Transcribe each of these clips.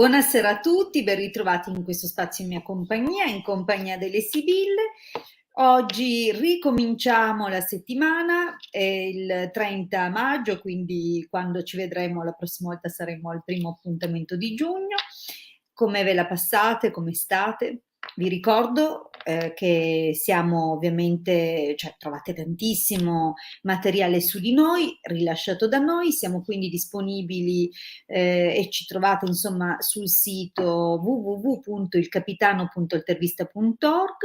Buonasera a tutti, ben ritrovati in questo spazio in compagnia delle Sibille. Oggi ricominciamo la settimana, è il 30 maggio, quindi quando ci vedremo la prossima volta saremo al primo appuntamento di giugno. Come ve la passate? Come state? Vi ricordo che siamo ovviamente, cioè trovate tantissimo materiale su di noi, rilasciato da noi, siamo quindi disponibili e ci trovate insomma sul sito www.ilcapitano.intervista.org,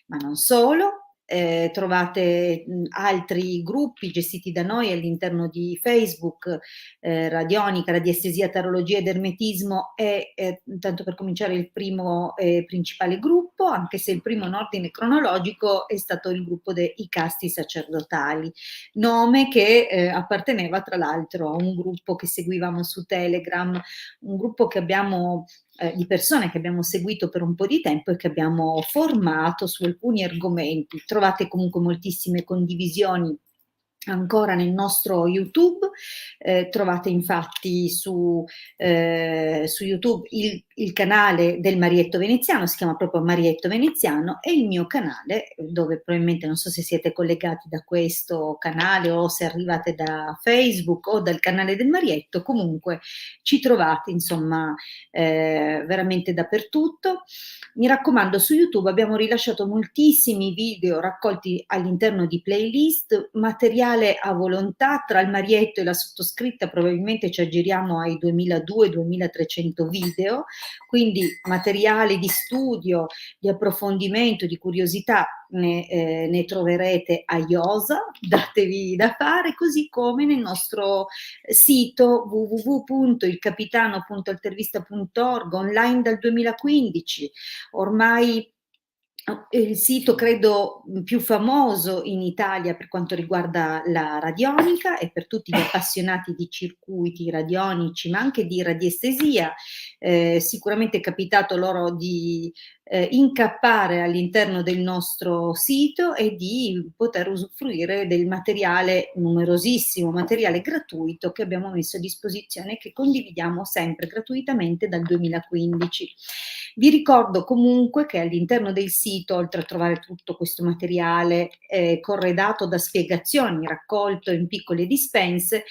ma non solo. Trovate altri gruppi gestiti da noi all'interno di Facebook, radionica, radiestesia, tarologia ed ermetismo è tanto per cominciare il primo principale gruppo, anche se il primo in ordine cronologico è stato il gruppo dei casti sacerdotali, nome che apparteneva tra l'altro a un gruppo che seguivamo su Telegram, un gruppo che abbiamo di persone che abbiamo seguito per un po' di tempo e che abbiamo formato su alcuni argomenti. Trovate comunque moltissime condivisioni ancora nel nostro YouTube, trovate infatti su YouTube il canale del Marietto Veneziano, si chiama proprio Marietto Veneziano, e il mio canale, dove probabilmente non so se siete collegati da questo canale o se arrivate da Facebook o dal canale del Marietto, comunque ci trovate insomma veramente dappertutto. Mi raccomando, su YouTube abbiamo rilasciato moltissimi video raccolti all'interno di playlist, materiale a volontà. Tra il Marietto e la sottoscritta probabilmente ci aggiriamo ai 2200-2300 video, quindi materiale di studio, di approfondimento, di curiosità ne troverete a iosa, datevi da fare, così come nel nostro sito www.ilcapitano.intervista.org, online dal 2015, ormai il sito credo più famoso in Italia per quanto riguarda la radionica e per tutti gli appassionati di circuiti radionici, ma anche di radiestesia. Sicuramente è capitato loro di incappare all'interno del nostro sito e di poter usufruire del materiale, numerosissimo materiale gratuito che abbiamo messo a disposizione e che condividiamo sempre gratuitamente dal 2015. Vi ricordo comunque che all'interno del sito, oltre a trovare tutto questo materiale corredato da spiegazioni, raccolto in piccole dispense,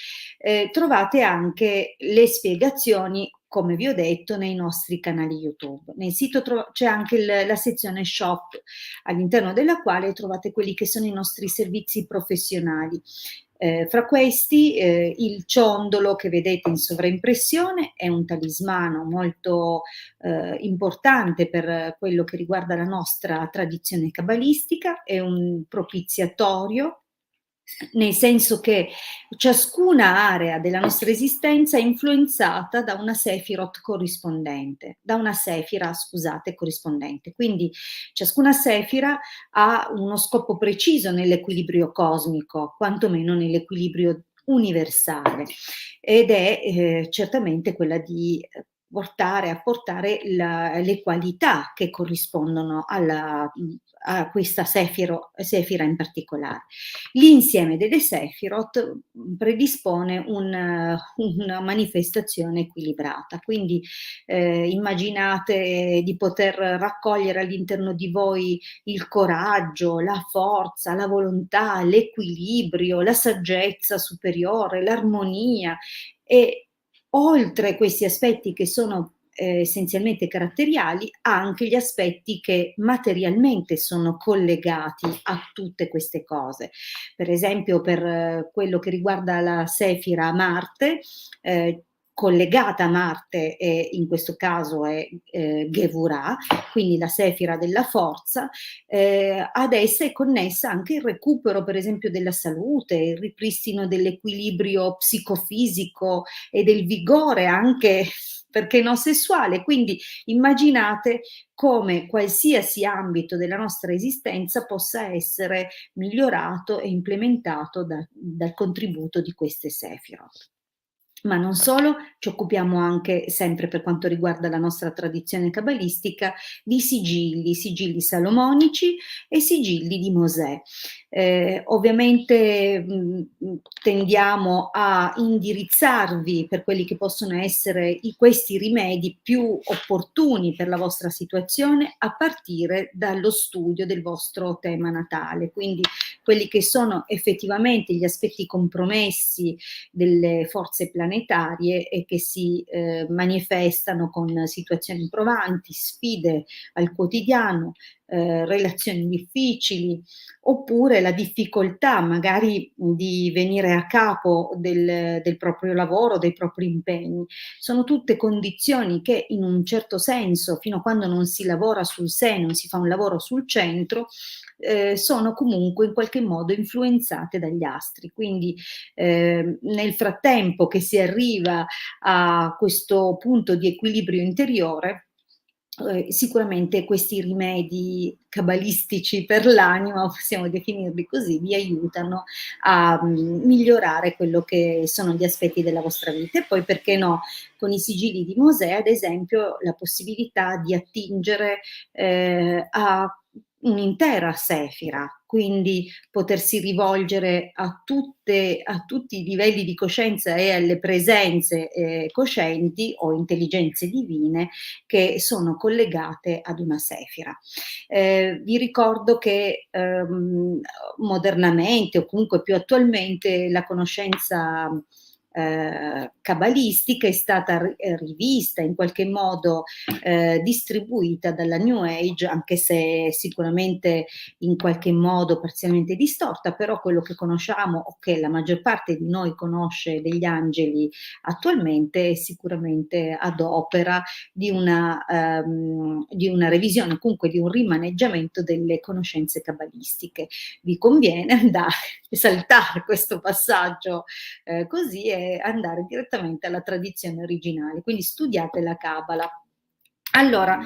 trovate anche le spiegazioni, come vi ho detto, nei nostri canali YouTube. Nel sito c'è anche la sezione shop, all'interno della quale trovate quelli che sono i nostri servizi professionali. Fra questi il ciondolo che vedete in sovraimpressione è un talismano molto importante per quello che riguarda la nostra tradizione cabalistica, è un propiziatorio, nel senso che ciascuna area della nostra esistenza è influenzata da una sefirot corrispondente, da una sefira, scusate, corrispondente. Quindi ciascuna sefira ha uno scopo preciso nell'equilibrio cosmico, quantomeno nell'equilibrio universale, ed è certamente quella di apportare le qualità che corrispondono a questa sefira in particolare. L'insieme delle Sefirot predispone una manifestazione equilibrata, quindi immaginate di poter raccogliere all'interno di voi il coraggio, la forza, la volontà, l'equilibrio, la saggezza superiore, l'armonia, e oltre questi aspetti che sono essenzialmente caratteriali, anche gli aspetti che materialmente sono collegati a tutte queste cose. Per esempio, per quello che riguarda la Sefira Marte, collegata a Marte, e in questo caso è Gevurah, quindi la Sefira della forza, ad essa è connessa anche il recupero, per esempio, della salute, il ripristino dell'equilibrio psicofisico e del vigore anche, perché no, sessuale. Quindi immaginate come qualsiasi ambito della nostra esistenza possa essere migliorato e implementato dal contributo di queste Sefirot. Ma non solo, ci occupiamo anche, sempre per quanto riguarda la nostra tradizione cabalistica, di sigilli, sigilli salomonici e sigilli di Mosè. Ovviamente tendiamo a indirizzarvi per quelli che possono essere questi rimedi più opportuni per la vostra situazione a partire dallo studio del vostro tema natale, quindi quelli che sono effettivamente gli aspetti compromessi delle forze planetarie e che si manifestano con situazioni provanti, sfide al quotidiano, relazioni difficili, oppure la difficoltà magari di venire a capo del proprio lavoro, dei propri impegni. Sono tutte condizioni che in un certo senso, fino a quando non si lavora sul sé, non si fa un lavoro sul centro, sono comunque in qualche modo influenzate dagli astri. Quindi nel frattempo che si arriva a questo punto di equilibrio interiore, sicuramente questi rimedi cabalistici per l'anima, possiamo definirli così, vi aiutano a migliorare quello che sono gli aspetti della vostra vita. E poi, perché no, con i sigilli di Mosè, ad esempio, la possibilità di attingere a un'intera sefira, quindi potersi rivolgere a tutti i livelli di coscienza e alle presenze coscienti o intelligenze divine che sono collegate ad una sefira. Vi ricordo che modernamente, o comunque più attualmente, la conoscenza cabalistica è stata rivista, in qualche modo distribuita dalla New Age, anche se sicuramente in qualche modo parzialmente distorta, però quello che conosciamo o che la maggior parte di noi conosce degli angeli attualmente è sicuramente ad opera di una revisione, comunque di un rimaneggiamento delle conoscenze cabalistiche. Vi conviene andare, saltare questo passaggio così, e andare direttamente alla tradizione originale, quindi studiate la Cabala. Allora,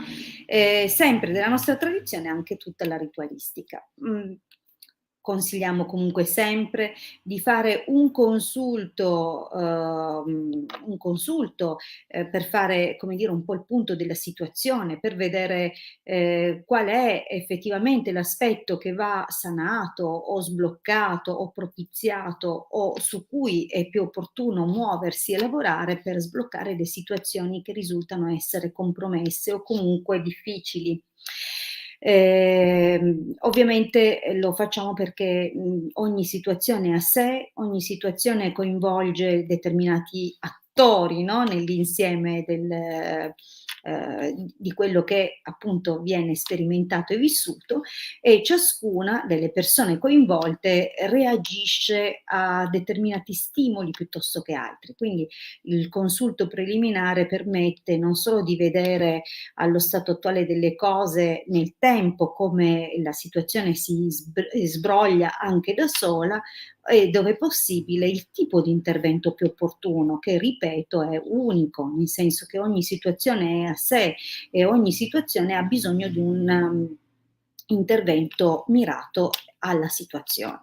sempre della nostra tradizione anche tutta la ritualistica. Consigliamo comunque sempre di fare un consulto per fare, come dire, un po' il punto della situazione, per vedere qual è effettivamente l'aspetto che va sanato o sbloccato o propiziato, o su cui è più opportuno muoversi e lavorare per sbloccare le situazioni che risultano essere compromesse o comunque difficili. Ovviamente lo facciamo perché ogni situazione è a sé, ogni situazione coinvolge determinati attori, no? Nell'insieme di quello che appunto viene sperimentato e vissuto, e ciascuna delle persone coinvolte reagisce a determinati stimoli piuttosto che altri. Quindi il consulto preliminare permette non solo di vedere allo stato attuale delle cose nel tempo come la situazione si sbroglia anche da sola, e dove possibile il tipo di intervento più opportuno, che ripeto è unico, nel senso che ogni situazione è a sé e ogni situazione ha bisogno di un intervento mirato alla situazione.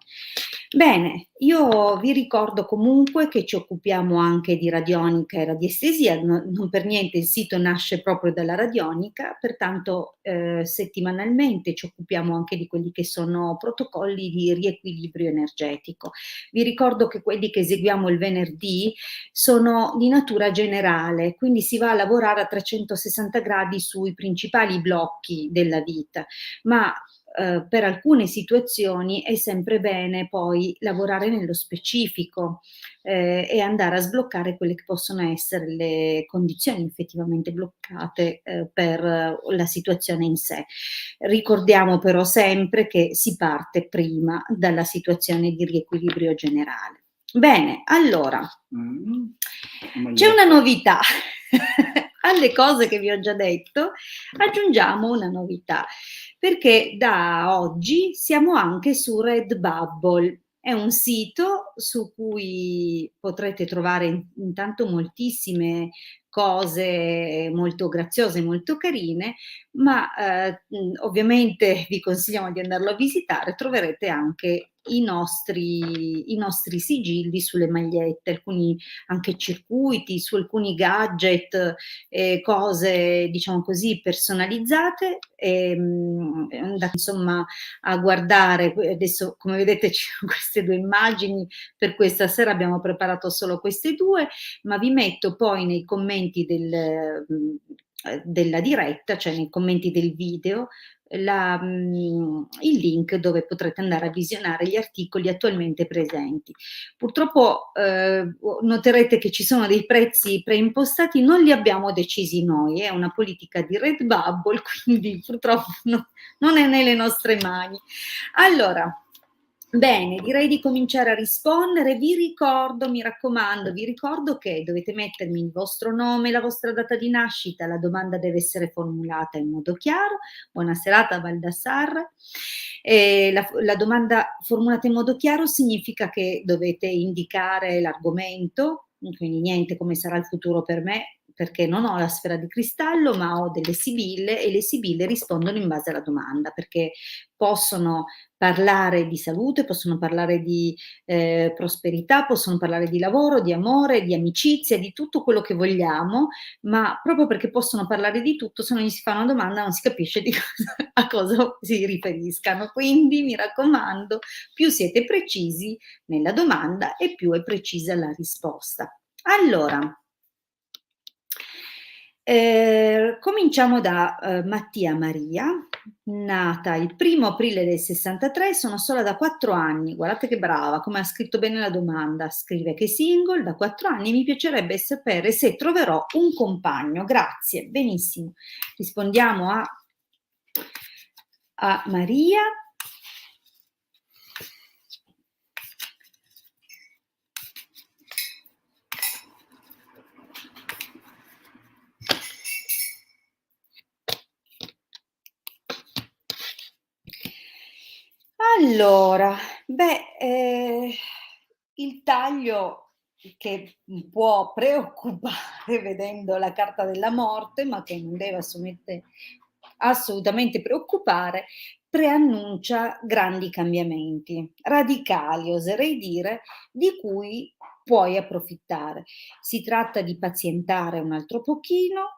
Bene, io vi ricordo comunque che ci occupiamo anche di radionica e radiestesia, non per niente il sito nasce proprio dalla radionica, pertanto settimanalmente ci occupiamo anche di quelli che sono protocolli di riequilibrio energetico. Vi ricordo che quelli che eseguiamo il venerdì sono di natura generale, quindi si va a lavorare a 360 gradi sui principali blocchi della vita, ma per alcune situazioni è sempre bene poi lavorare nello specifico e andare a sbloccare quelle che possono essere le condizioni effettivamente bloccate per la situazione in sé. Ricordiamo però sempre che si parte prima dalla situazione di riequilibrio generale. Bene, allora, c'è una novità. Alle cose che vi ho già detto aggiungiamo una novità, perché da oggi siamo anche su Redbubble. È un sito su cui potrete trovare intanto moltissime cose molto graziose, molto carine, ma ovviamente vi consigliamo di andarlo a visitare. Troverete anche i nostri sigilli sulle magliette, alcuni anche circuiti, su alcuni gadget, cose diciamo così personalizzate, andate insomma a guardare. Adesso come vedete ci sono queste 2 immagini, per questa sera abbiamo preparato solo queste 2, ma vi metto poi nei commenti della diretta, cioè nei commenti del video, il link dove potrete andare a visionare gli articoli attualmente presenti. Purtroppo noterete che ci sono dei prezzi preimpostati, non li abbiamo decisi noi, è una politica di Redbubble, quindi purtroppo non è nelle nostre mani. Allora, bene, direi di cominciare a rispondere. Vi ricordo, mi raccomando, vi ricordo che dovete mettermi il vostro nome, la vostra data di nascita, la domanda deve essere formulata in modo chiaro. Buona serata, Baldassarre. La domanda formulata in modo chiaro significa che dovete indicare l'argomento, quindi niente come sarà il futuro per me, perché non ho la sfera di cristallo, ma ho delle sibille e le sibille rispondono in base alla domanda, perché possono parlare di salute, possono parlare di prosperità, possono parlare di lavoro, di amore, di amicizia, di tutto quello che vogliamo, ma proprio perché possono parlare di tutto, se non gli si fa una domanda non si capisce a cosa si riferiscano. Quindi mi raccomando, più siete precisi nella domanda e più è precisa la risposta. Allora, cominciamo da Mattia Maria, nata il 1° aprile del 63, sono sola da 4 anni, guardate che brava, come ha scritto bene la domanda, scrive che è single da 4 anni, mi piacerebbe sapere se troverò un compagno, grazie, benissimo, rispondiamo a Maria. Allora, il taglio che può preoccupare vedendo la carta della morte, ma che non deve assolutamente preoccupare, preannuncia grandi cambiamenti, radicali oserei dire, di cui puoi approfittare. Si tratta di pazientare un altro pochino,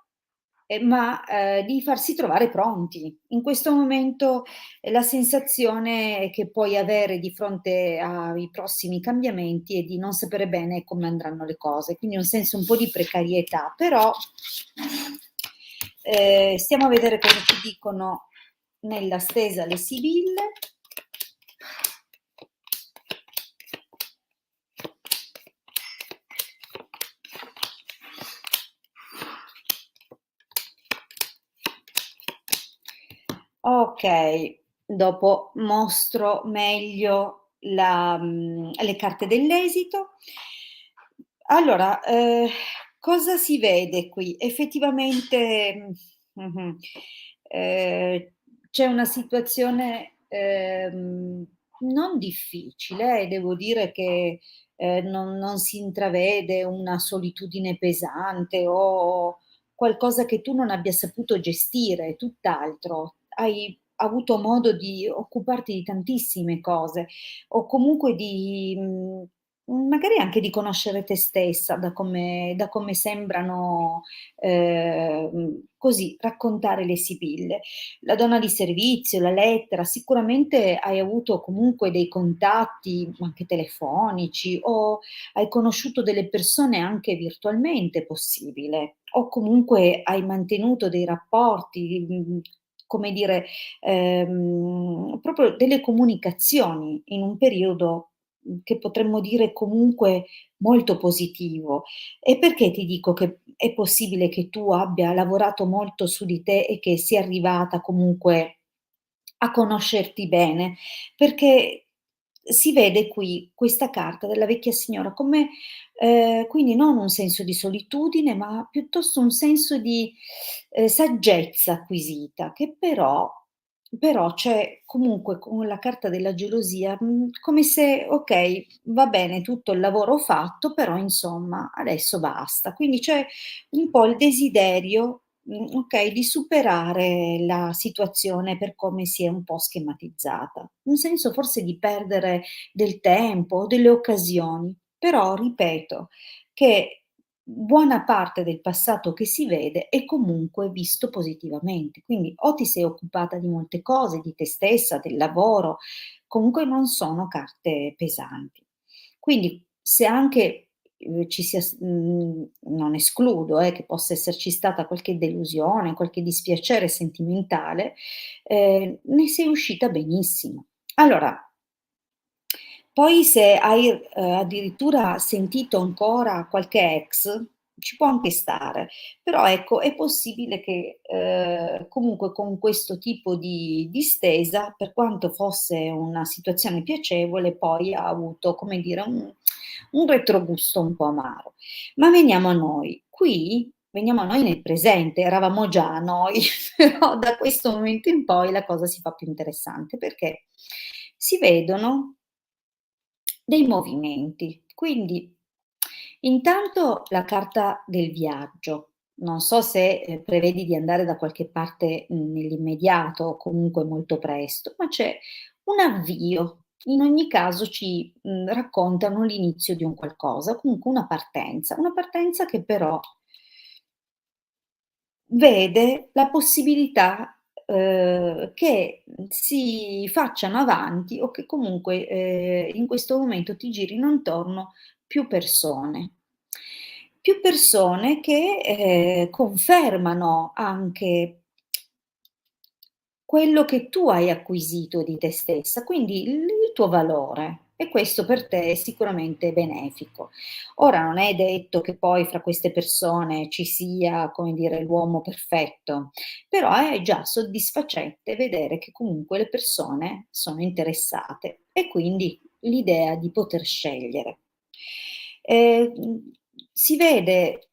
ma di farsi trovare pronti. In questo momento la sensazione che puoi avere di fronte ai prossimi cambiamenti è di non sapere bene come andranno le cose, quindi un senso un po' di precarietà, però stiamo a vedere cosa ci dicono nella stesa le sibille. Ok, dopo mostro meglio le carte dell'esito. Allora, cosa si vede qui? Effettivamente, c'è una situazione, non difficile, devo dire che, non si intravede una solitudine pesante o qualcosa che tu non abbia saputo gestire, tutt'altro. Hai avuto modo di occuparti di tantissime cose o comunque di magari anche di conoscere te stessa da come sembrano, così raccontare le sibille. La donna di servizio, la lettera, sicuramente hai avuto comunque dei contatti anche telefonici o hai conosciuto delle persone anche virtualmente, possibile, o comunque hai mantenuto dei rapporti, come dire, proprio delle comunicazioni in un periodo, che potremmo dire comunque molto positivo. E perché ti dico che è possibile che tu abbia lavorato molto su di te e che sia arrivata comunque a conoscerti bene? Perché si vede qui questa carta della vecchia signora come quindi non un senso di solitudine, ma piuttosto un senso di, saggezza acquisita che però c'è comunque con la carta della gelosia, come se: "Okay, va bene tutto il lavoro fatto, però insomma adesso basta." Quindi c'è un po' il desiderio, okay, di superare la situazione per come si è un po' schematizzata. Un senso forse di perdere del tempo o delle occasioni, però ripeto che buona parte del passato che si vede è comunque visto positivamente. Quindi o ti sei occupata di molte cose, di te stessa, del lavoro, comunque non sono carte pesanti. Quindi se anche, non escludo, che possa esserci stata qualche delusione, qualche dispiacere sentimentale, ne sei uscita benissimo. Allora, poi se hai, addirittura sentito ancora qualche ex, ci può anche stare, però ecco è possibile che, comunque con questo tipo di distesa, per quanto fosse una situazione piacevole, poi ha avuto, come dire, un retrogusto un po' amaro. Ma veniamo a noi. Qui veniamo a noi nel presente, eravamo già a noi, però da questo momento in poi la cosa si fa più interessante, perché si vedono dei movimenti. Quindi intanto la carta del viaggio. Non so se, prevedi di andare da qualche parte, nell'immediato o comunque molto presto, ma c'è un avvio. In ogni caso ci, raccontano l'inizio di un qualcosa, comunque una partenza che però vede la possibilità, che, si facciano avanti o che comunque, in questo momento ti girino intorno più persone. Più persone che, confermano anche quello che tu hai acquisito di te stessa, quindi il tuo valore, e questo per te è sicuramente benefico. Ora non è detto che poi fra queste persone ci sia, come dire, l'uomo perfetto, però è già soddisfacente vedere che comunque le persone sono interessate e quindi l'idea di poter scegliere. Si vede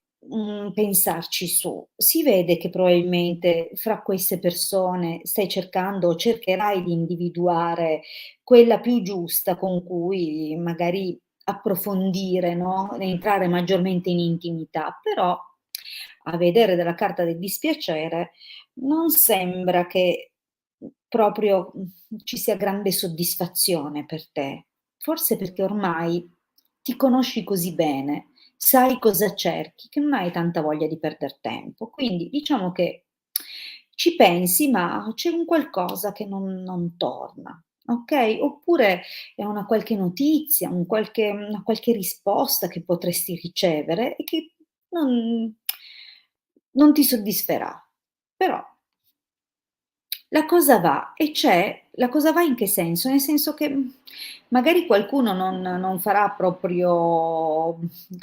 pensarci su. Si vede che probabilmente fra queste persone stai cercando o cercherai di individuare quella più giusta con cui magari approfondire, no, entrare maggiormente in intimità, però a vedere dalla carta del dispiacere non sembra che, proprio, ci sia grande soddisfazione per te. Forse perché ormai ti conosci così bene, sai cosa cerchi, che non hai tanta voglia di perder tempo. Quindi diciamo che ci pensi, ma c'è un qualcosa che non torna, okay, oppure è una qualche notizia, una qualche risposta che potresti ricevere e che non non ti soddisferà. Però la cosa va in che senso? Nel senso che, magari qualcuno non farà proprio,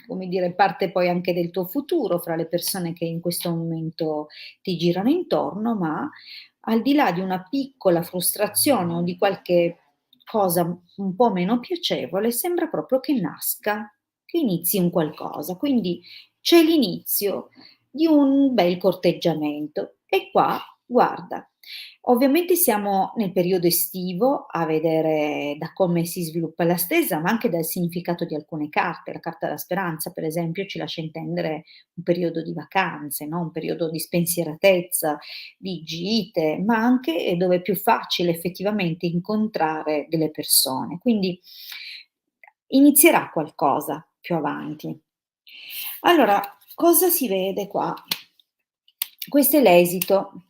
come dire, parte poi anche del tuo futuro, fra le persone che in questo momento ti girano intorno, ma al di là di una piccola frustrazione o di qualche cosa un po' meno piacevole, sembra proprio che nasca, che inizi un qualcosa. Quindi c'è l'inizio di un bel corteggiamento e qua guarda, ovviamente siamo nel periodo estivo a vedere da come si sviluppa la stesa, ma anche dal significato di alcune carte. La carta della speranza, per esempio, ci lascia intendere un periodo di vacanze, no, un periodo di spensieratezza, di gite, ma anche dove è più facile effettivamente incontrare delle persone. Quindi inizierà qualcosa più avanti. Allora, cosa si vede qua? Questo è l'esito.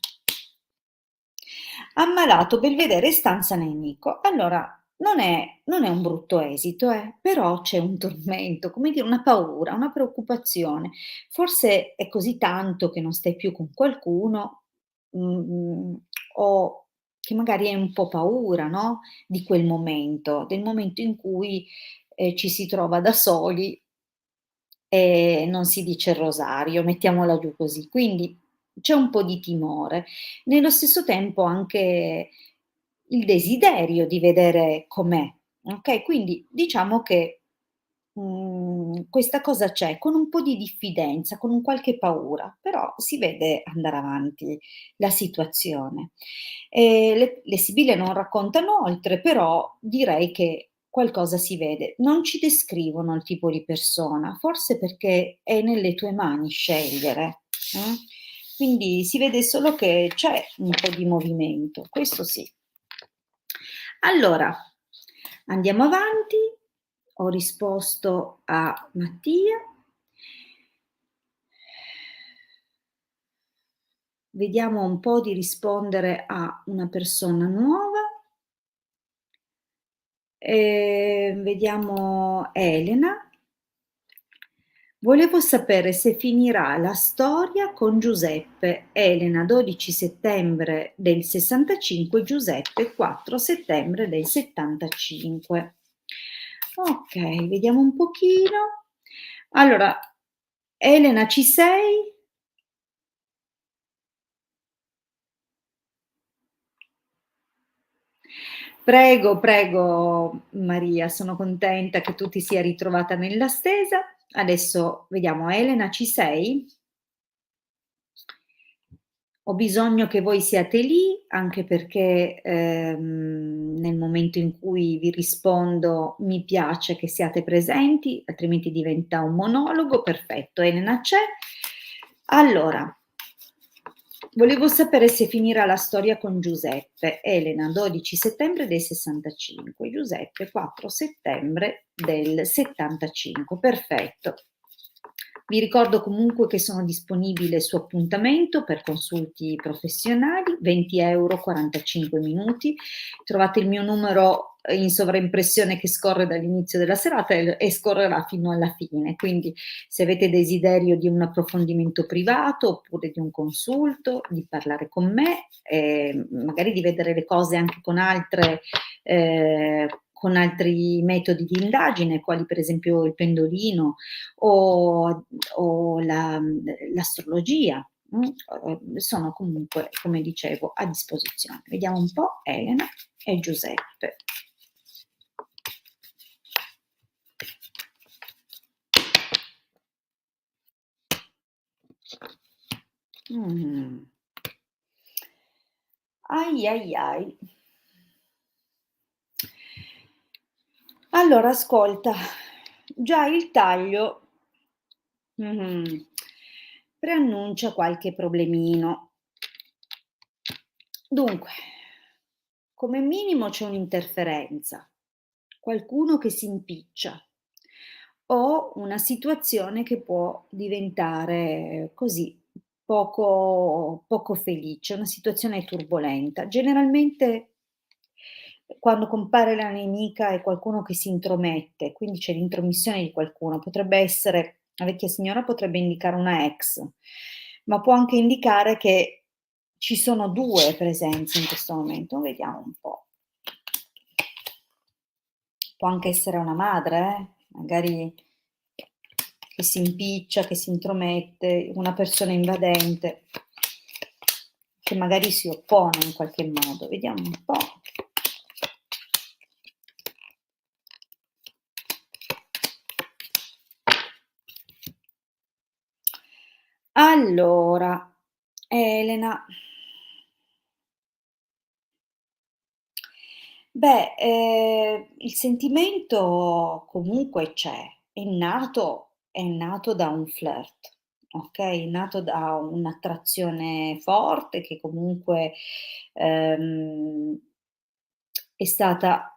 Ammalato, Belvedere e stanza nemico. Allora, non è un brutto esito, però c'è un tormento, come dire, una paura, una preoccupazione. Forse è così tanto che non stai più con qualcuno, o che magari hai un po' paura, no, di quel momento, del momento in cui, ci si trova da soli e non si dice il rosario, mettiamola giù così. Quindi c'è un po' di timore. Nello stesso tempo anche il desiderio di vedere com'è, okay, quindi diciamo che, questa cosa c'è, con un po' di diffidenza, con un qualche paura, però si vede andare avanti la situazione. Le sibille non raccontano oltre, però direi che qualcosa si vede. Non ci descrivono il tipo di persona, forse perché è nelle tue mani scegliere, quindi si vede solo che c'è un po' di movimento, questo sì. Allora, andiamo avanti. Ho risposto a Mattia. Vediamo un po' di rispondere a una persona nuova. Vediamo Elena. Volevo sapere se finirà la storia con Giuseppe. Elena, 12 settembre del 65, Giuseppe, 4 settembre del 75. Ok, vediamo un pochino. Allora, Elena, ci sei? Prego, prego Maria, sono contenta che tu ti sia ritrovata nella stesa. Adesso vediamo, Elena, ci sei? Ho bisogno che voi siate lì, anche perché nel momento in cui vi rispondo mi piace che siate presenti, altrimenti diventa un monologo. Perfetto, Elena c'è. Allora, volevo sapere se finirà la storia con Giuseppe. Elena, 12 settembre del 65, Giuseppe, 4 settembre del 75. Perfetto. Vi ricordo comunque che sono disponibile su appuntamento per consulti professionali, 20 euro, 45 minuti. Trovate il mio numero in sovraimpressione che scorre dall'inizio della serata e scorrerà fino alla fine. Quindi se avete desiderio di un approfondimento privato oppure di un consulto, di parlare con me, magari di vedere le cose anche con altri metodi di indagine, quali per esempio il pendolino o l'astrologia, sono comunque, come dicevo, a disposizione. Vediamo un po' Elena e Giuseppe. Mm. Ai ai ai. Allora, ascolta, già il taglio preannuncia qualche problemino. Dunque, come minimo c'è un'interferenza, qualcuno che si impiccia o una situazione che può diventare così poco felice, una situazione turbolenta. Generalmente quando compare la nemica è qualcuno che si intromette, quindi c'è l'intromissione di qualcuno. Potrebbe essere, la vecchia signora potrebbe indicare una ex, ma può anche indicare che ci sono due presenze in questo momento. Vediamo un po'. Può anche essere una madre, magari che si impiccia, che si intromette, una persona invadente, che magari si oppone in qualche modo. Vediamo un po'. Allora, Elena. Beh, il sentimento comunque c'è, è nato da un flirt, okay, è nato da un'attrazione forte che comunque, ehm, è stata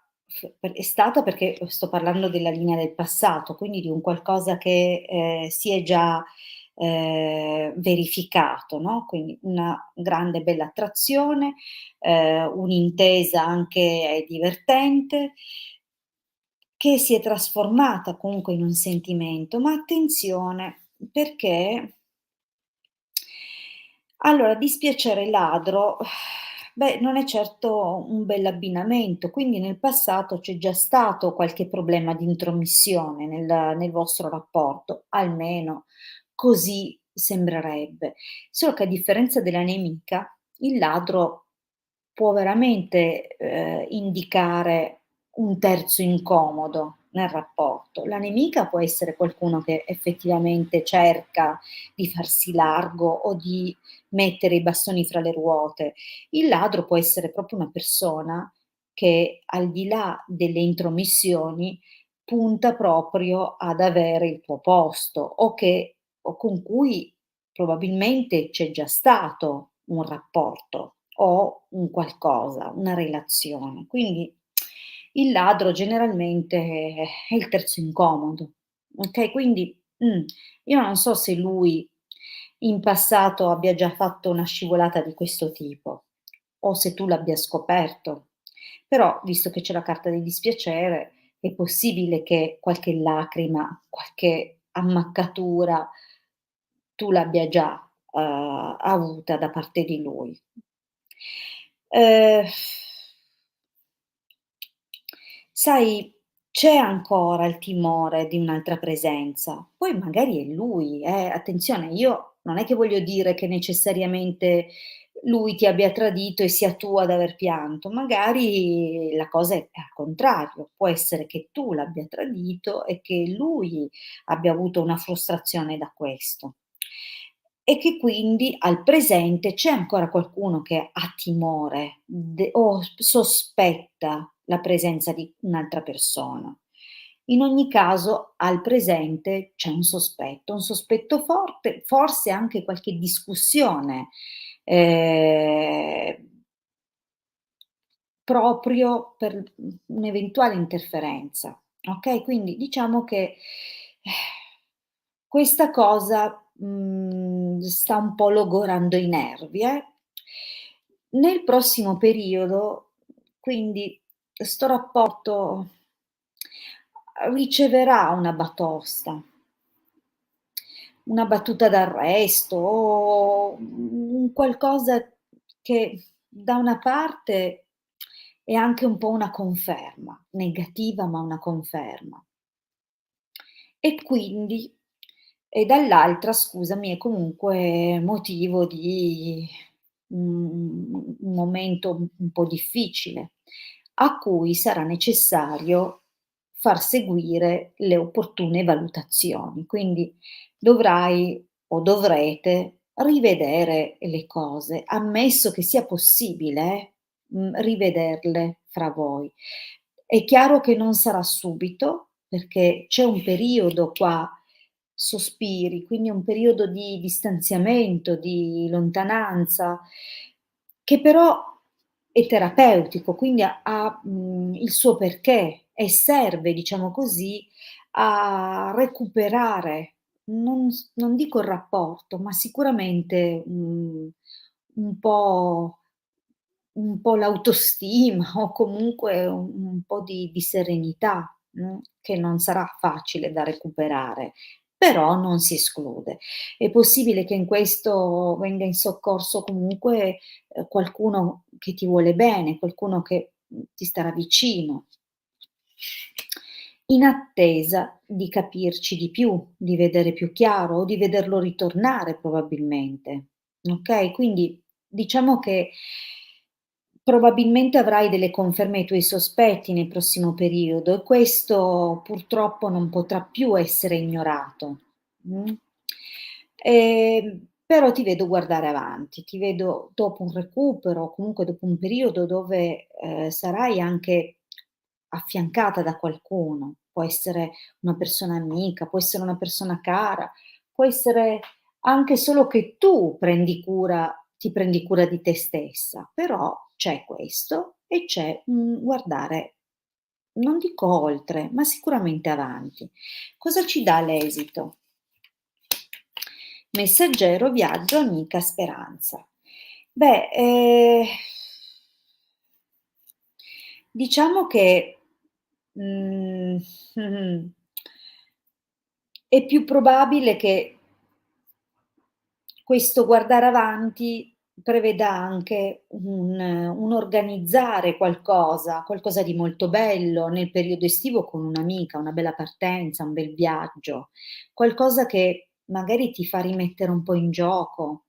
perché sto parlando della linea del passato, quindi di un qualcosa che, si è già, verificato, no, quindi una grande bella attrazione, un'intesa anche divertente, che si è trasformata comunque in un sentimento. Ma attenzione, perché allora dispiacere ladro, beh, non è certo un bell'abbinamento, quindi nel passato c'è già stato qualche problema di intromissione nel vostro rapporto, almeno così sembrerebbe. Solo che a differenza della nemica, il ladro può veramente, indicare un terzo incomodo nel rapporto. La nemica può essere qualcuno che effettivamente cerca di farsi largo o di mettere i bastoni fra le ruote. Il ladro può essere proprio una persona che, al di là delle intromissioni, punta proprio ad avere il tuo posto o con cui probabilmente c'è già stato un rapporto o un qualcosa, una relazione. Quindi il ladro generalmente è il terzo incomodo, okay, quindi, io non so se lui in passato abbia già fatto una scivolata di questo tipo o se tu l'abbia scoperto. Però, visto che c'è la carta del dispiacere, è possibile che qualche lacrima, qualche ammaccatura tu l'abbia già, avuta da parte di lui. Ehm, sai, c'è ancora il timore di un'altra presenza, poi magari è lui, attenzione, io non è che voglio dire che necessariamente lui ti abbia tradito e sia tu ad aver pianto, magari la cosa è al contrario, può essere che tu l'abbia tradito e che lui abbia avuto una frustrazione da questo. E che quindi al presente c'è ancora qualcuno che ha timore o sospetta la presenza di un'altra persona. In ogni caso, al presente c'è un sospetto forte, forse anche qualche discussione, ehm, proprio per un'eventuale interferenza, okay, quindi diciamo che questa cosa, sta un po' logorando i nervi, eh. Nel prossimo periodo, quindi, 'sto rapporto riceverà una batosta, una battuta d'arresto o un qualcosa che da una parte è anche un po' una conferma, negativa ma una conferma. E quindi dall'altra, scusami, è comunque motivo di un momento un po' difficile, a cui sarà necessario far seguire le opportune valutazioni. Quindi dovrai o dovrete rivedere le cose, ammesso che sia possibile, rivederle fra voi. È chiaro che non sarà subito, perché c'è un periodo qua, sospiri, quindi un periodo di distanziamento, di lontananza, che però è terapeutico, quindi ha il suo perché e serve, diciamo così, a recuperare, non dico il rapporto, ma sicuramente, un po' l'autostima o comunque un po' di serenità, che non sarà facile da recuperare, però non si esclude. È possibile che in questo venga in soccorso comunque, qualcuno che ti vuole bene, qualcuno che, ti starà vicino. In attesa di capirci di più, di vedere più chiaro o di vederlo ritornare probabilmente, okay, quindi diciamo che probabilmente avrai delle conferme ai tuoi sospetti nel prossimo periodo e questo purtroppo non potrà più essere ignorato, mh. Però ti vedo guardare avanti, ti vedo dopo un recupero, o comunque dopo un periodo dove, sarai anche affiancata da qualcuno. Può essere una persona amica, può essere una persona cara, può essere anche solo che tu ti prendi cura di te stessa, però c'è questo e c'è un guardare, non dico oltre, ma sicuramente avanti. Cosa ci dà l'esito? Messaggero, viaggio, amica, speranza. Beh, diciamo che, mhmm, mh-mh, è più probabile che questo guardare avanti preveda anche un organizzare qualcosa di molto bello nel periodo estivo con un'amica, una bella partenza, un bel viaggio, qualcosa che magari ti fa rimettere un po' in gioco,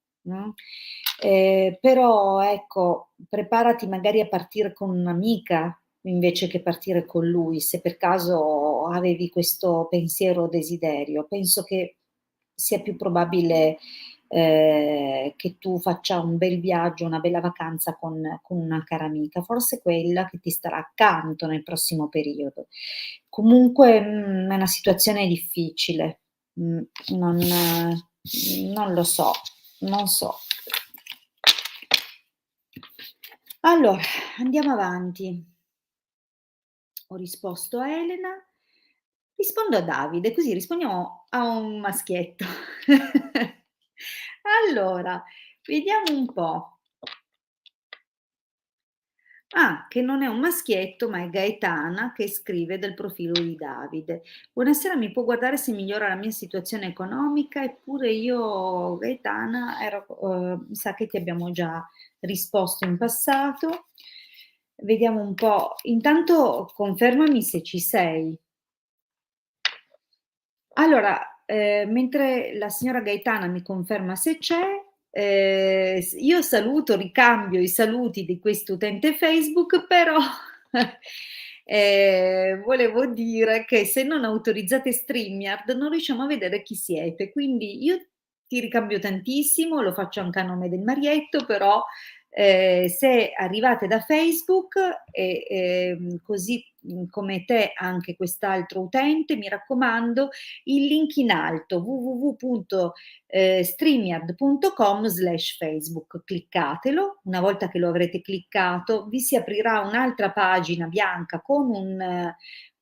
però ecco, preparati magari a partire con un'amica invece che partire con lui, se per caso avevi questo pensiero o desiderio. Penso che sia più probabile, che tu faccia un bel viaggio, una bella vacanza con una cara amica, forse quella che ti starà accanto nel prossimo periodo. Comunque, è una situazione difficile, non Non lo so, non so. Allora, andiamo avanti. Ho risposto a Elena, rispondo a Davide, così rispondiamo a un maschietto. Allora, vediamo un po'. Ah, che non è un maschietto, ma è Gaetana che scrive del profilo di Davide. Buonasera, mi può guardare se migliora la mia situazione economica? Eppure io, Gaetana, mi sa che ti abbiamo già risposto in passato. Vediamo un po'. Intanto confermami se ci sei. Allora, mentre la signora Gaetana mi conferma se c'è, io saluto, ricambio i saluti di quest'utente Facebook, però volevo dire che se non autorizzate StreamYard non riusciamo a vedere chi siete, quindi io ti ricambio tantissimo, lo faccio anche a nome del Marietto, però se arrivate da Facebook e così come te anche quest'altro utente, mi raccomando, il link in alto www.streamyard.com/Facebook, cliccatelo, una volta che lo avrete cliccato vi si aprirà un'altra pagina bianca con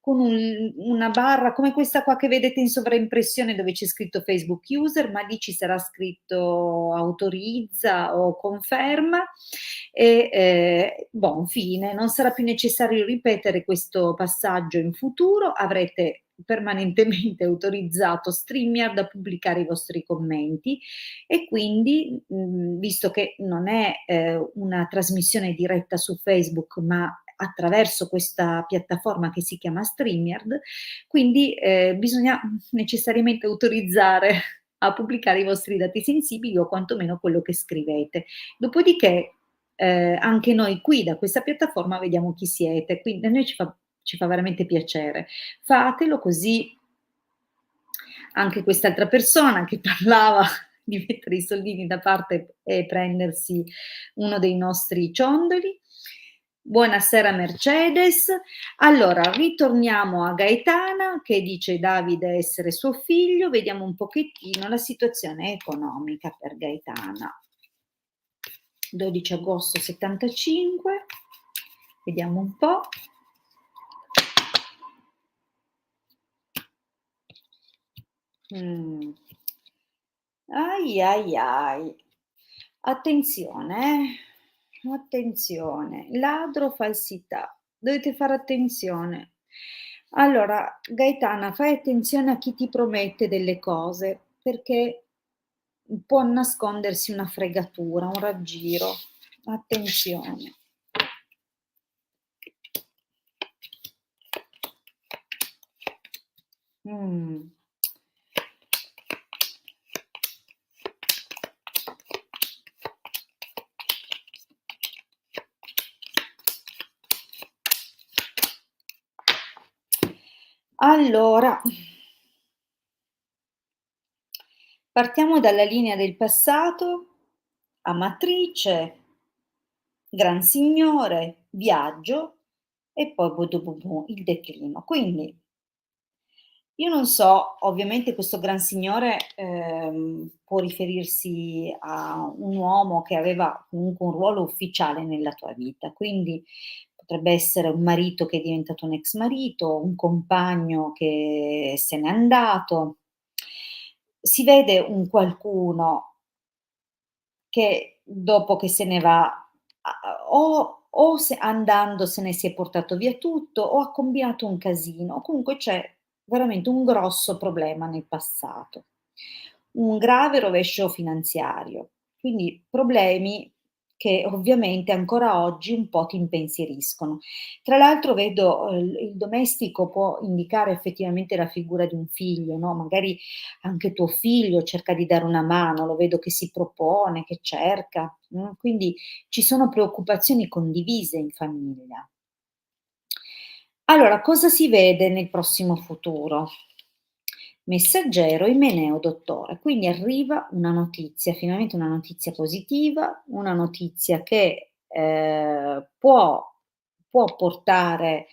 una barra come questa qua che vedete in sovraimpressione dove c'è scritto Facebook User, ma lì ci sarà scritto autorizza o conferma e buon fine, non sarà più necessario ripetere questo passaggio in futuro, avrete permanentemente autorizzato StreamYard a pubblicare i vostri commenti e quindi, visto che non è una trasmissione diretta su Facebook, ma attraverso questa piattaforma che si chiama StreamYard, quindi bisogna necessariamente autorizzare a pubblicare i vostri dati sensibili o quantomeno quello che scrivete. Dopodiché anche noi qui da questa piattaforma vediamo chi siete, quindi a noi ci fa veramente piacere. Fatelo così anche quest'altra persona che parlava di mettere i soldini da parte e prendersi uno dei nostri ciondoli. Buonasera Mercedes. Allora, ritorniamo a Gaetana che dice Davide essere suo figlio, vediamo un pochettino la situazione economica per Gaetana. 12 agosto 75, vediamo un po'. Ai ai ai. Attenzione, attenzione, ladro, falsità. Dovete fare attenzione. Allora, Gaetana, fai attenzione a chi ti promette delle cose, perché può nascondersi una fregatura, un raggiro. Attenzione. Mm. Allora, partiamo dalla linea del passato, amatrice, gran signore, viaggio e poi il declino. Quindi io non so, ovviamente questo gran signore può riferirsi a un uomo che aveva comunque un ruolo ufficiale nella tua vita, quindi potrebbe essere un marito che è diventato un ex marito, un compagno che se n'è andato. Si vede un qualcuno che dopo che se ne va o se andando se ne si è portato via tutto o ha combinato un casino, o comunque c'è veramente un grosso problema nel passato, un grave rovescio finanziario, quindi problemi che ovviamente ancora oggi un po' ti impensieriscono. Tra l'altro vedo, il domestico può indicare effettivamente la figura di un figlio, no, magari anche tuo figlio cerca di dare una mano, lo vedo che si propone, che cerca, quindi ci sono preoccupazioni condivise in famiglia. Allora, cosa si vede nel prossimo futuro? Messaggero, Imeneo, dottore. Quindi arriva una notizia, finalmente una notizia positiva, una notizia che può portare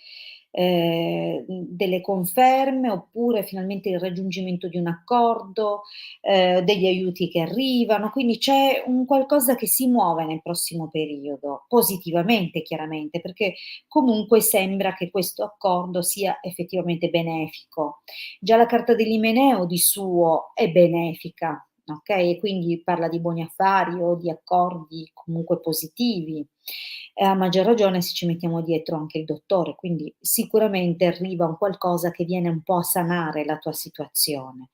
delle conferme, oppure finalmente il raggiungimento di un accordo, degli aiuti che arrivano, quindi c'è un qualcosa che si muove nel prossimo periodo, positivamente chiaramente, perché comunque sembra che questo accordo sia effettivamente benefico. Già la carta dell'Imeneo di suo è benefica, okay, e quindi parla di buoni affari o di accordi comunque positivi. E a maggior ragione se ci mettiamo dietro anche il dottore, quindi sicuramente arriva un qualcosa che viene un po' a sanare la tua situazione.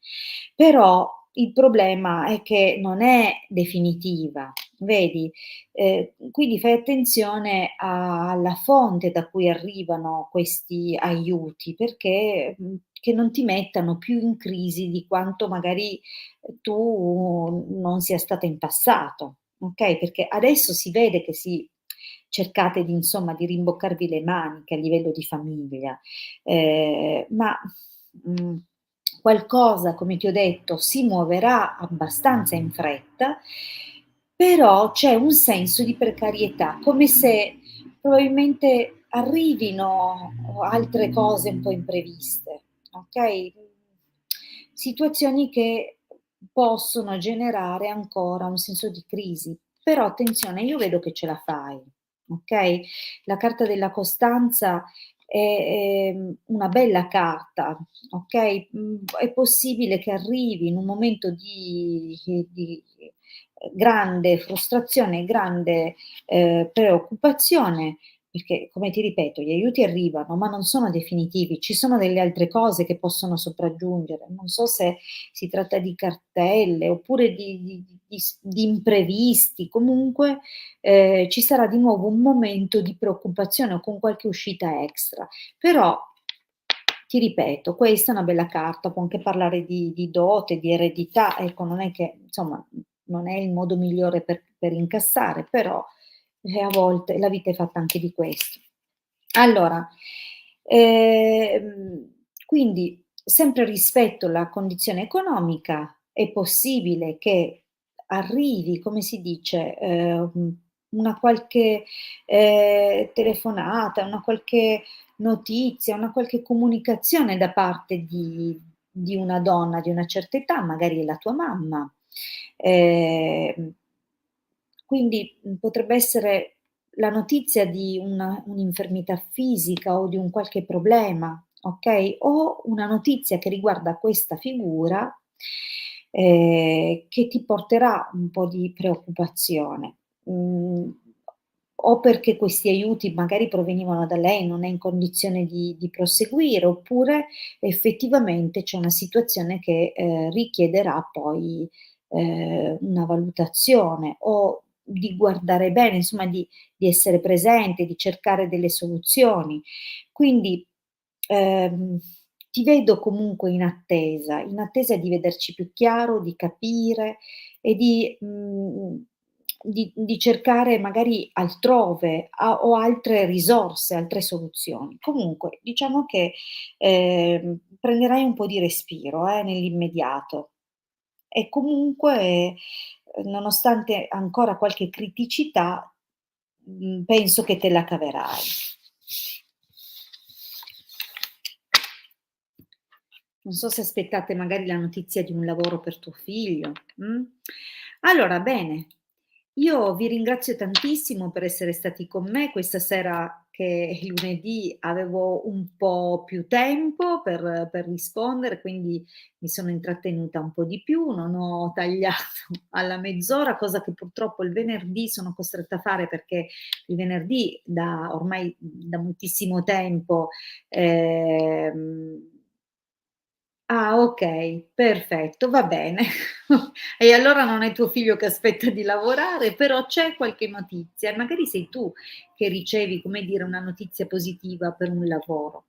Però il problema è che non è definitiva, vedi? Quindi fai attenzione alla fonte da cui arrivano questi aiuti, perché, che non ti mettano più in crisi di quanto magari, tu non sia stata in passato, okay, perché adesso si vede che cercate di insomma di rimboccarvi le maniche a livello di famiglia, ma, mhmm, qualcosa, come ti ho detto, si muoverà abbastanza in fretta, però c'è un senso di precarietà, come se probabilmente arrivino altre cose un po' impreviste, okay, situazioni che possono generare ancora un senso di crisi. Però attenzione, io vedo che ce la fai, okay? La carta della costanza è, una bella carta, okay, è possibile che arrivi in un momento di grande frustrazione, grande, preoccupazione, perché come ti ripeto, gli aiuti arrivano, ma non sono definitivi, ci sono delle altre cose che possono sopraggiungere. Non so se si tratta di cartelle oppure di imprevisti, comunque, ci sarà di nuovo un momento di preoccupazione o con qualche uscita extra. Però, ti ripeto, questa è una bella carta, può anche parlare di dote, di eredità, ecco, non è che insomma, non è il modo migliore per incassare, però, a volte la vita è fatta anche di questo. Allora, quindi sempre rispetto alla condizione economica, è possibile che arrivi, come si dice, una qualche, telefonata, una qualche notizia, una qualche comunicazione da parte di una donna di una certa età, magari è la tua mamma. Ehm quindi, potrebbe essere la notizia di un'infermità fisica o di un qualche problema, okay, o una notizia che riguarda questa figura, che ti porterà un po' di preoccupazione. O perché questi aiuti magari provenivano da lei, non è in condizione di proseguire, oppure effettivamente c'è una situazione che, richiederà poi, una valutazione o di guardare bene, insomma di essere presente, di cercare delle soluzioni. Quindi, ehm, ti vedo comunque in attesa di vederci più chiaro, di capire e di cercare magari altrove o altre risorse, altre soluzioni. Comunque diciamo che, prenderai un po' di respiro, nell'immediato. E comunque, nonostante ancora qualche criticità, penso che te la caverai. Non so se aspettate magari la notizia di un lavoro per tuo figlio, mh? Allora bene, io vi ringrazio tantissimo per essere stati con me questa sera che è lunedì avevo un po' più tempo per rispondere, quindi mi sono intrattenuta un po' di più, non ho tagliato alla mezz'ora, cosa che purtroppo il venerdì sono costretta a fare perché il venerdì da ormai da moltissimo tempo, ehm ah, okay, perfetto, va bene. E allora non è tuo figlio che aspetta di lavorare, però c'è qualche notizia e magari sei tu che ricevi, come dire, una notizia positiva per un lavoro.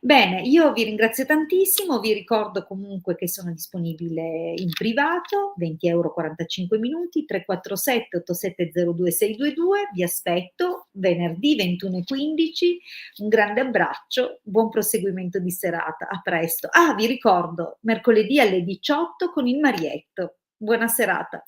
Bene, io vi ringrazio tantissimo, vi ricordo comunque che sono disponibile in privato, 20 € 45 minuti, 347 8702 622, vi aspetto venerdì 21:15. Un grande abbraccio, buon proseguimento di serata, a presto. Ah, vi ricordo, mercoledì alle 18 con il Marietto. Buona serata.